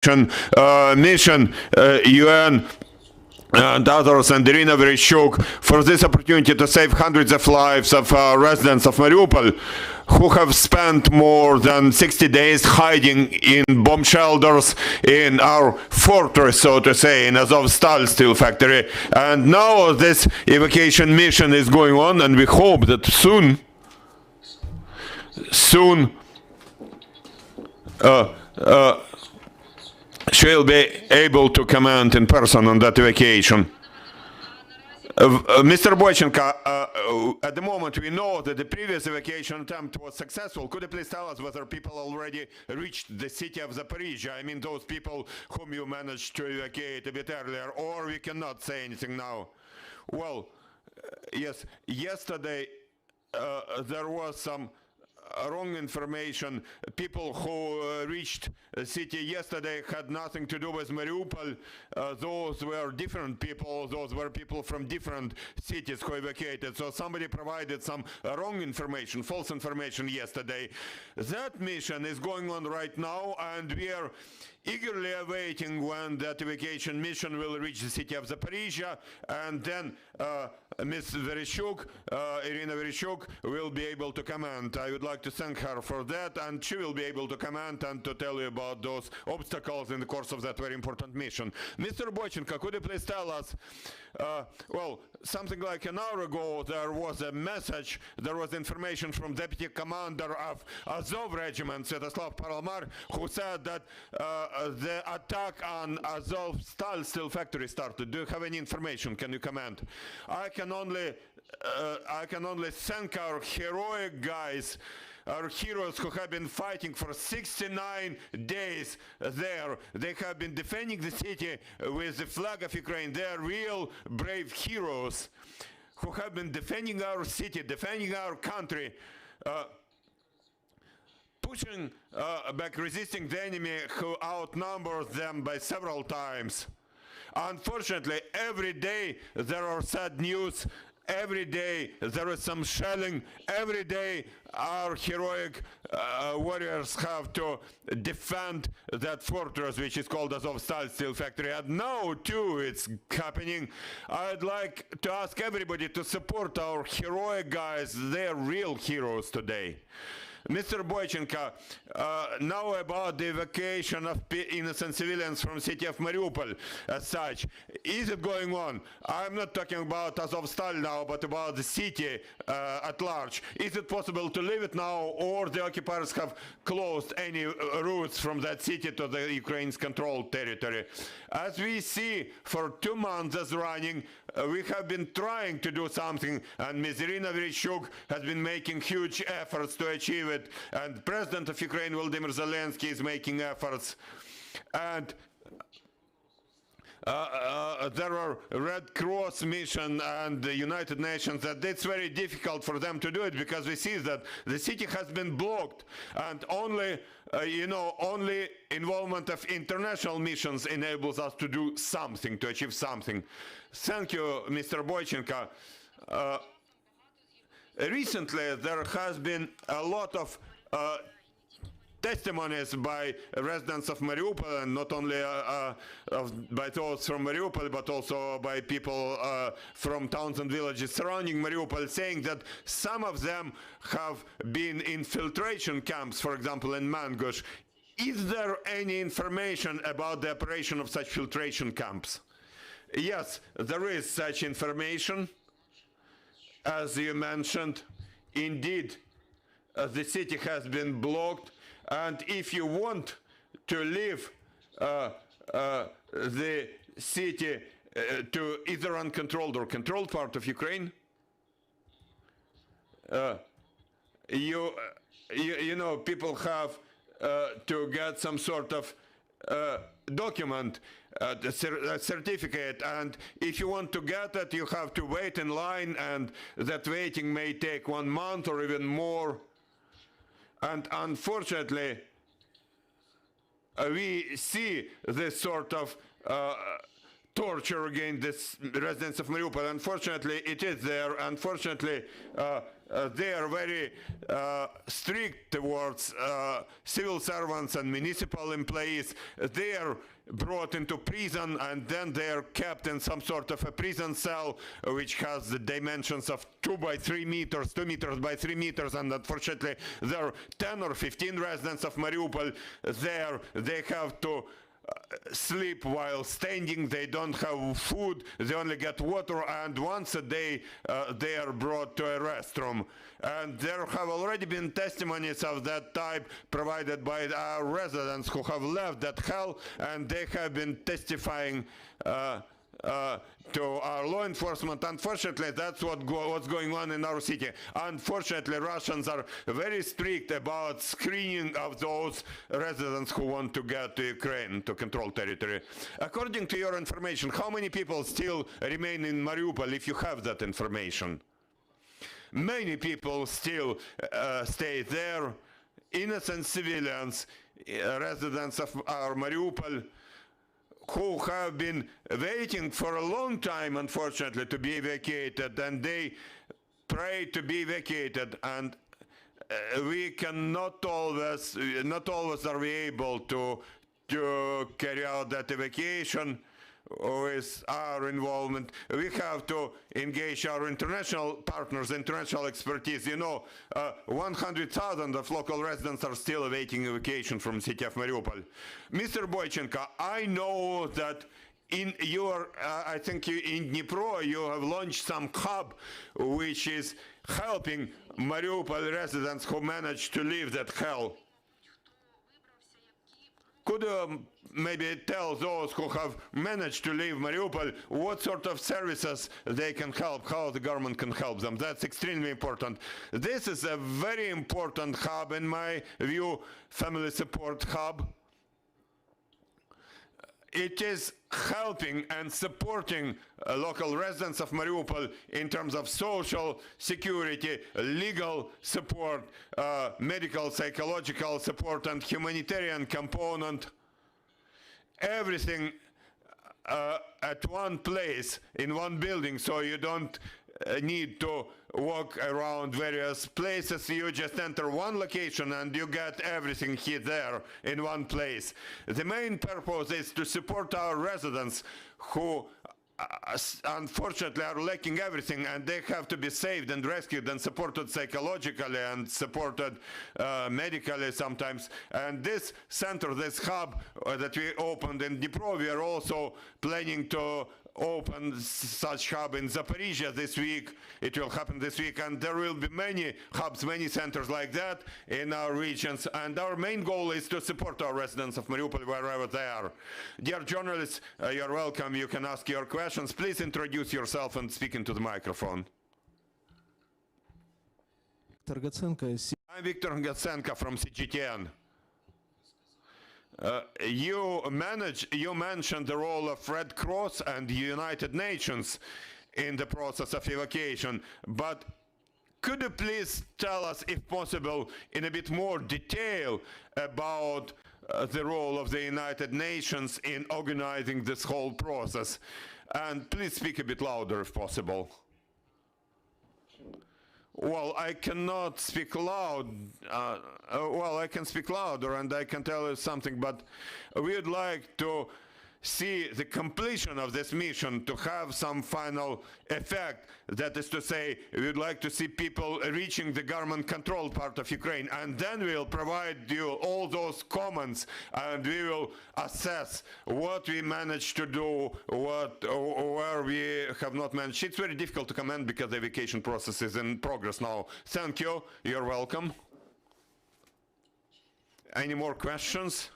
mission, UN and others, and Irina Vereshchuk, for this opportunity to save hundreds of lives of residents of Mariupol who have spent more than 60 days hiding in bomb shelters in our fortress, so to say, in Azovstal steel factory. And now this evacuation mission is going on, and we hope that soon she'll be able to comment in person on that evacuation. Mr. Boichenko, at the moment we know that the previous evacuation attempt was successful. Could you please tell us whether people already reached the city of Zaporizhia? I mean, those people whom you managed to evacuate a bit earlier, or we cannot say anything now? Well, yes, yesterday there was some wrong information. People who reached the city yesterday had nothing to do with Mariupol. Those were different people. Those were people from different cities who evacuated. So somebody provided some wrong information, false information yesterday. That mission is going on right now, and we are eagerly awaiting when that evacuation mission will reach the city of Zaporizhia, and then Ms. Vereshchuk, Irina Vereshchuk, will be able to comment. I would like to thank her for that, and she will be able to comment and to tell you about those obstacles in the course of that very important mission. Mr. Boichenko, could you please tell us, well, something like an hour ago there was a message, there was information from Deputy Commander of Azov Regiment, Sviatoslav Paralmar, who said that the attack on Azovstal steel factory started. Do you have any information? Can you comment? I can only thank our heroic guys, our heroes who have been fighting for 69 days there. They have been defending the city with the flag of Ukraine. They are real brave heroes who have been defending our city, defending our country, pushing back, resisting the enemy who outnumbers them by several times. Unfortunately, every day there are sad news. Every day there is some shelling. Every day our heroic warriors have to defend that fortress, which is called Azovstal steel factory. And now too it's happening. I'd like to ask everybody to support our heroic guys. They're real heroes today. Mr. Boichenko, now about the evacuation of innocent civilians from the city of Mariupol as such. Is it going on? I'm not talking about Azovstal now, but about the city at large. Is it possible to leave it now, or the occupiers have closed any routes from that city to the Ukraine's controlled territory? As we see, for 2 months as running, we have been trying to do something, and Ms. Irina Vereshchuk has been making huge efforts to achieve it, and President of Ukraine Volodymyr Zelensky is making efforts, and there are Red Cross mission and the United Nations, that it's very difficult for them to do it, because we see that the city has been blocked, and only only involvement of international missions enables us to do something, to achieve something. Thank you, Mr. Boichenko. Recently there has been a lot of testimonies by residents of Mariupol, and not only by those from Mariupol, but also by people from towns and villages surrounding Mariupol, saying that some of them have been in filtration camps, for example in Mangush. Is there any information about the operation of such filtration camps? Yes, there is such information. As you mentioned, indeed, the city has been blocked, and if you want to leave the city to either uncontrolled or controlled part of Ukraine, you know, people have to get some sort of document, a certificate, and if you want to get it, you have to wait in line, and that waiting may take 1 month or even more. And unfortunately, we see this sort of torture against the residents of Mariupol. Unfortunately, it is there. Unfortunately, they are very strict towards civil servants and municipal employees. They are brought into prison and then they are kept in some sort of a prison cell which has the dimensions of 2 by 3 meters, 2 meters by 3 meters, and unfortunately there are 10 or 15 residents of Mariupol there. They have to sleep while standing, they don't have food, they only get water, and once a day they are brought to a restroom. And there have already been testimonies of that type provided by our residents who have left that hell, and they have been testifying to our law enforcement. Unfortunately, that's what's going on in our city. Unfortunately, Russians are very strict about screening of those residents who want to get to Ukraine, to control territory. According to your information, how many people still remain in Mariupol, if you have that information? Many people still stay there, innocent civilians, residents of our Mariupol, who have been waiting for a long time, unfortunately, to be evacuated, and they pray to be evacuated, and we cannot always, not always are we able to carry out that evacuation with our involvement. We have to engage our international partners, international expertise. You know, 100,000 of local residents are still awaiting evacuation from the city of Mariupol. Mr. Boichenko, I know that in your, I think in Dnipro, you have launched some hub which is helping Mariupol residents who managed to leave that hell. Could you maybe tell those who have managed to leave Mariupol what sort of services they can help, how the government can help them? That's extremely important. This is a very important hub, in my view, family support hub. It is helping and supporting local residents of Mariupol in terms of social security, legal support, medical, psychological support, and humanitarian component. Everything at one place, in one building, so you don't need to walk around various places. You just enter one location and you get everything here there in one place. The main purpose is to support our residents who unfortunately are lacking everything, and they have to be saved and rescued and supported psychologically and supported medically sometimes. And this center, this hub that we opened in Dnipro, we are also planning to open such hub in Zaporizhia this week. It will happen this week, and there will be many hubs, many centers like that in our regions. And our main goal is to support our residents of Mariupol wherever they are. Dear journalists, you're welcome. You can ask your questions. Please introduce yourself and speak into the microphone. I'm Victor Gatsenko from CGTN. You mentioned the role of Red Cross and the United Nations in the process of evacuation, but could you please tell us, if possible, in a bit more detail about the role of the United Nations in organizing this whole process? And please speak a bit louder if possible. Well, I cannot speak loud. Well, I can speak louder and I can tell you something, but we would like to see the completion of this mission to have some final effect. That is to say, we would like to see people reaching the government-controlled part of Ukraine, and then we'll provide you all those comments, and we will assess what we managed to do, where we have not managed. It's very difficult to comment because the evacuation process is in progress now. Thank you. You're welcome. Any more questions?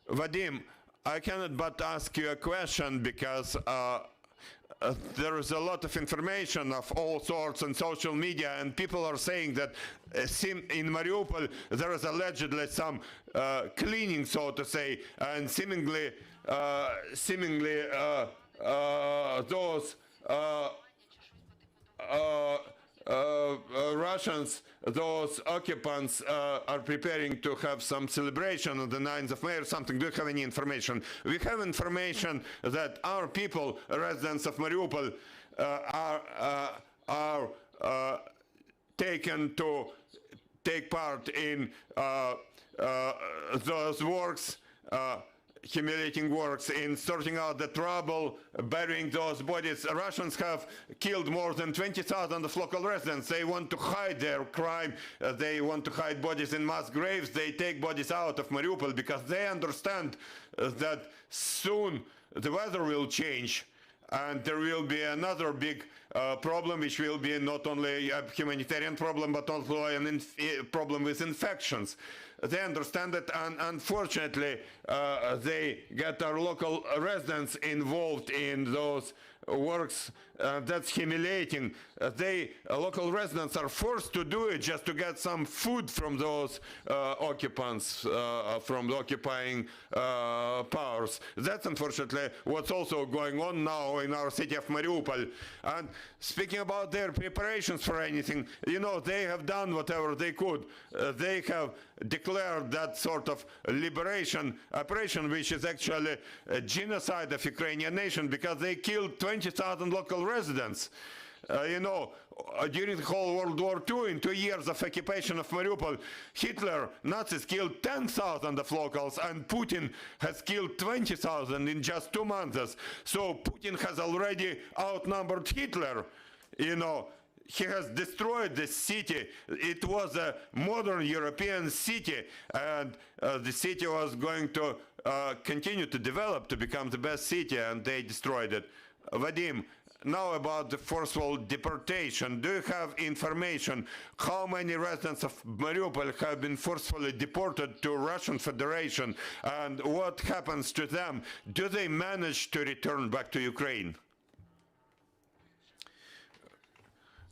Vadym, I cannot but ask you a question because there is a lot of information of all sorts on social media, and people are saying that in Mariupol there is allegedly some cleaning, so to say, and seemingly those Russians, those occupants, are preparing to have some celebration on the 9th of May or something. Do you have any information? We have information that our people, residents of Mariupol, are taken to take part in those works, humiliating works in sorting out the trouble, burying those bodies. Russians have killed more than 20,000 of local residents. They want to hide their crime. They want to hide bodies in mass graves. They take bodies out of Mariupol because they understand that soon the weather will change and there will be another big problem, which will be not only a humanitarian problem, but also a problem with infections. They understand it, and unfortunately, they get our local residents involved in those works. That's humiliating. Local residents are forced to do it just to get some food from those occupants, from the occupying powers. That's unfortunately what's also going on now in our city of Mariupol. And speaking about their preparations for anything, you know, they have done whatever they could. They have declared that sort of liberation operation, which is actually a genocide of Ukrainian nation, because they killed 20,000 local residents. You know, during the whole World War II, in 2 years of occupation of Mariupol, Hitler, Nazis killed 10,000 of locals, and Putin has killed 20,000 in just 2 months. So Putin has already outnumbered Hitler, you know. He has destroyed the city. It was a modern European city, and the city was going to continue to develop to become the best city, and they destroyed it. Vadym, now about the forceful deportation. Do you have information how many residents of Mariupol have been forcefully deported to Russian Federation, and what happens to them? Do they manage to return back to Ukraine?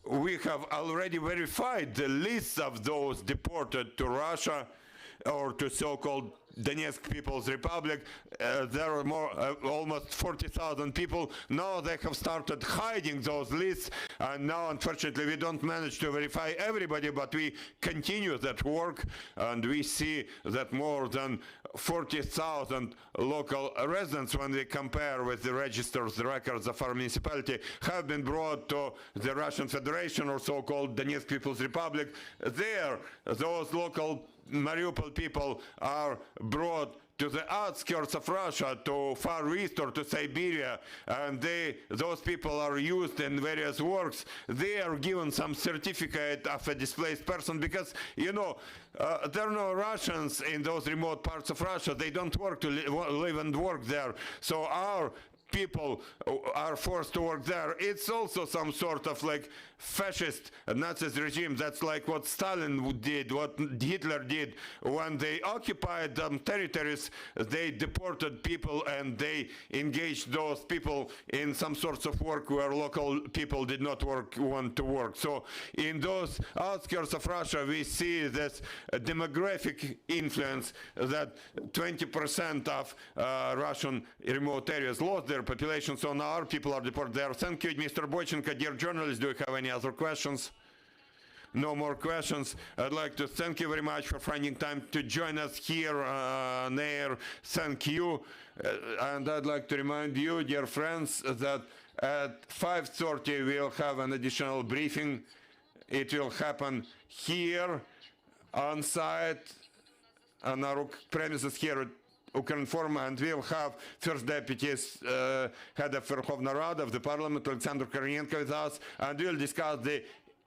We have already verified the lists of those deported to Russia or to so-called Donetsk People's Republic. There are almost 40,000 people. Now they have started hiding those lists, and now unfortunately we don't manage to verify everybody, but we continue that work, and we see that more than 40,000 local residents, when we compare with the registers, the records of our municipality, have been brought to the Russian Federation or so-called Donetsk People's Republic. There, those local Mariupol people are brought to the outskirts of Russia, to Far East or to Siberia, and those people are used in various works. They are given some certificate of a displaced person because, you know, there are no Russians in those remote parts of Russia. They don't work to live and work there. So our people are forced to work there. It's also some sort of like fascist Nazi regime. That's like what Stalin did, what Hitler did. When they occupied them territories, they deported people and they engaged those people in some sorts of work where local people did not want to work. So in those outskirts of Russia, we see this demographic influence that 20% of Russian remote areas lost their population, so now our people are deported there. Thank you, Mr. Boichenko. Dear journalists, do you have any other questions? No more questions. I'd like to thank you very much for finding time to join us here on air. Thank you. And I'd like to remind you, dear friends, that at 5:30 we'll have an additional briefing. It will happen here on site on our premises here at Ukrinform, and we'll have First Deputy's Head of Verkhovna Rada of the Parliament, Alexander Kornienko, with us, and we'll discuss the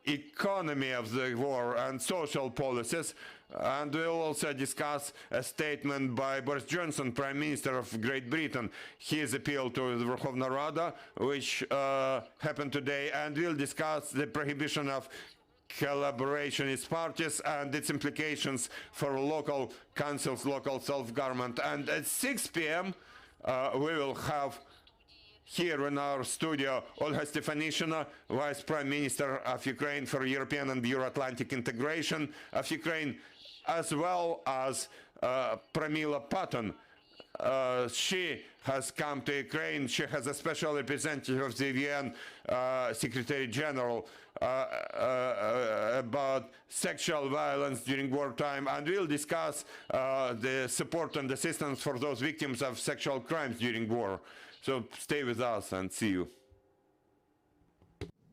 economy of the war and social policies, and we'll also discuss a statement by Boris Johnson, Prime Minister of Great Britain, his appeal to the Verkhovna Rada, which happened today, and we'll discuss the prohibition of collaborationist parties and its implications for local councils, local self-government. And at 6 p.m. We will have here in our studio Olga Stefanishina, Vice Prime Minister of Ukraine for European and Euro-Atlantic integration of Ukraine, as well as Pramila Patton. She has come to Ukraine. She has a special representative of the UN Secretary General about sexual violence during wartime, and we'll discuss the support and assistance for those victims of sexual crimes during war. So stay with us and see you.